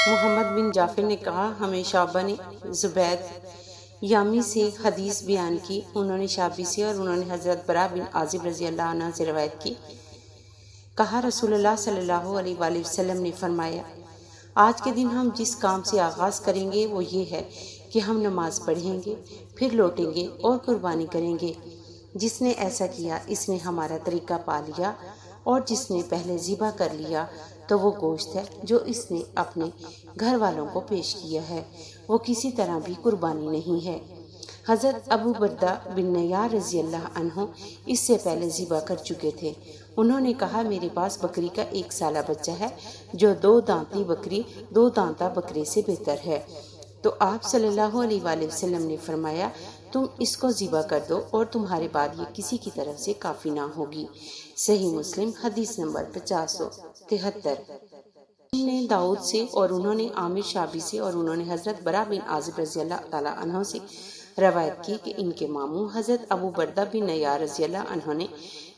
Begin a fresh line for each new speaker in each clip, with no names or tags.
محمد بن جعفر نے کہا ہمیں شعبہ نے زبید یامی سے حدیث بیان کی، انہوں نے شعبی سے اور انہوں نے حضرت برا بن عازب رضی اللہ عنہ سے روایت کی، کہا رسول اللہ صلی اللہ علیہ وآلہ وسلم نے فرمایا آج کے دن ہم جس کام سے آغاز کریں گے وہ یہ ہے کہ ہم نماز پڑھیں گے، پھر لوٹیں گے اور قربانی کریں گے۔ جس نے ایسا کیا اس نے ہمارا طریقہ پا لیا، اور جس نے پہلے ذبح کر لیا تو وہ گوشت ہے جو اس نے اپنے گھر والوں کو پیش کیا ہے، وہ کسی طرح بھی قربانی نہیں ہے۔ حضرت ابو بردہ بن نیار رضی اللہ عنہ اس سے پہلے ذبح کر چکے تھے، انہوں نے کہا میرے پاس بکری کا 1 سالہ بچہ ہے جو 2 دانتی بکری 2 دانتا بکرے سے بہتر ہے، تو آپ صلی اللہ علیہ وآلہ وسلم نے فرمایا تم اس کو ذبح کر دو اور تمہارے بعد یہ کسی کی طرف سے کافی نہ ہوگی۔ صحیح مسلم حدیث نمبر 5073۔ نے داؤد سے اور انہوں نے عامر شعبی سے اور انہوں نے حضرت برا بن عازب رضی اللہ تعالیٰ عنہ سے روایت کی کہ ان کے ماموں حضرت ابو بردہ بن نیار رضی اللہ عنہ نے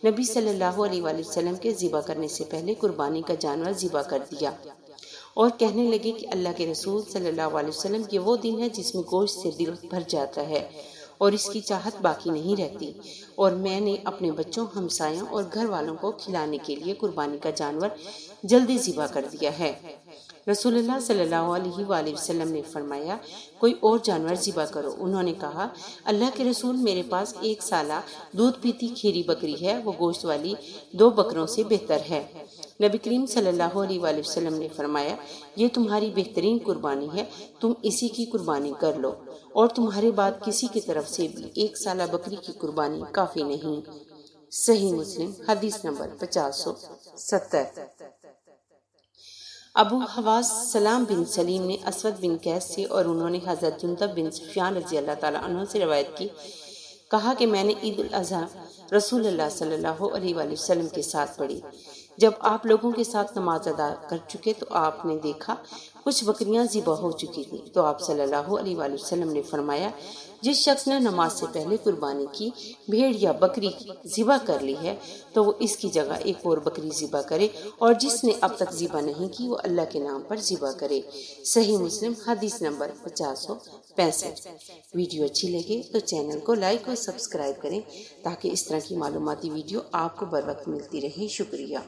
نبی صلی اللہ علیہ وآلہ وسلم کے ذبح کرنے سے پہلے قربانی کا جانور ذبح کر دیا اور کہنے لگے کہ اللہ کے رسول صلی اللہ علیہ وسلم یہ وہ دن ہے جس میں گوشت سے دل بھر جاتا ہے اور اس کی چاہت باقی نہیں رہتی، اور میں نے اپنے بچوں، ہمسایوں اور گھر والوں کو کھلانے کے لیے قربانی کا جانور جلدی ذبح کر دیا ہے۔ رسول اللہ صلی اللہ علیہ وآلہ وسلم نے فرمایا کوئی اور جانور ذبح کرو، انہوں نے کہا اللہ کے رسول میرے پاس 1 سالہ دودھ پیتی کھیری بکری ہے، وہ گوشت والی 2 بکروں سے بہتر ہے۔ نبی کریم صلی اللہ علیہ وآلہ وسلم نے فرمایا یہ تمہاری بہترین قربانی ہے، تم اسی کی قربانی کر لو، اور تمہارے بعد کسی کی طرف سے بھی 1 سالہ بکری کی قربانی کافی نہیں۔ صحیح مسلم حدیث نمبر 5070۔ ابو حواس سلام بن سلیم نے اسود بن قیس سے اور انہوں نے حضرت جندب بن سفیان رضی اللہ تعالیٰ عنہ سے روایت کی، کہا کہ میں نے عید الاضحیٰ رسول اللہ صلی اللہ علیہ وآلہ وسلم کے ساتھ پڑھی، جب آپ لوگوں کے ساتھ نماز ادا کر چکے تو آپ نے دیکھا کچھ بکریاں ذبح ہو چکی تھیں، تو آپ صلی اللہ علیہ وآلہ وسلم نے فرمایا جس شخص نے نماز سے پہلے قربانی کی بھیڑ یا بکری ذبح کر لی ہے تو وہ اس کی جگہ ایک اور بکری ذبح کرے، اور جس نے اب تک ذبح نہیں کی وہ اللہ کے نام پر ذبح کرے۔ صحیح مسلم حدیث نمبر 5065۔ ویڈیو اچھی لگے تو چینل کو لائک اور سبسکرائب کریں تاکہ اس طرح کی معلوماتی ویڈیو آپ کو بر وقت ملتی رہے۔ شکریہ۔